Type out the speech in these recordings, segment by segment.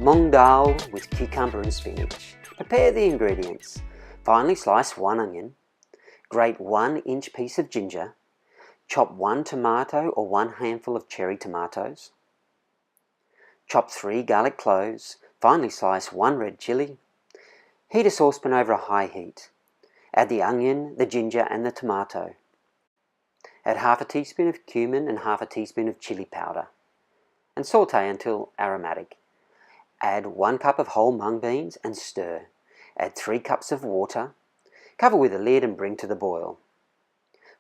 Moong Dal with cucumber and spinach. Prepare the ingredients. Finely slice 1 onion, grate 1-inch piece of ginger, chop 1 tomato or 1 handful of cherry tomatoes, chop 3 garlic cloves, finely slice 1 red chilli. Heat a saucepan over a high heat. Add the onion, the ginger and the tomato. Add half a teaspoon of cumin and half a teaspoon of chili powder and saute until aromatic. Add 1 cup of whole mung beans and stir. Add 3 cups of water. Cover with a lid and bring to the boil.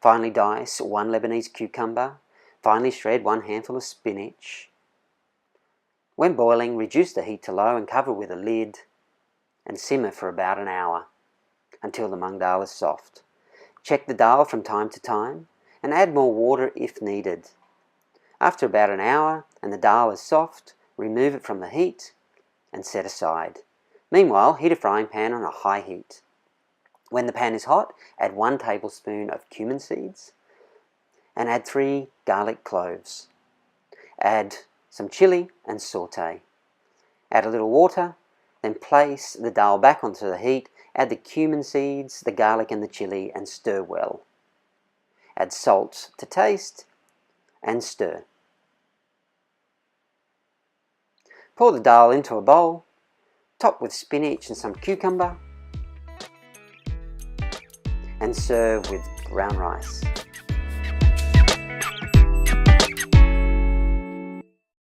Finely dice 1 Lebanese cucumber. Finely shred 1 handful of spinach. When boiling, reduce the heat to low and cover with a lid and simmer for about an hour until the mung dal is soft. Check the dal from time to time and add more water if needed. After about an hour and the dal is soft, remove it from the heat and set aside. Meanwhile, heat a frying pan on a high heat. When the pan is hot, add 1 tablespoon of cumin seeds and add 3 garlic cloves. Add some chili and saute. Add a little water, then place the dal back onto the heat. Add the cumin seeds, the garlic and the chili and stir well. Add salt to taste and stir. Pour the dal into a bowl, top with spinach and some cucumber, and serve with brown rice.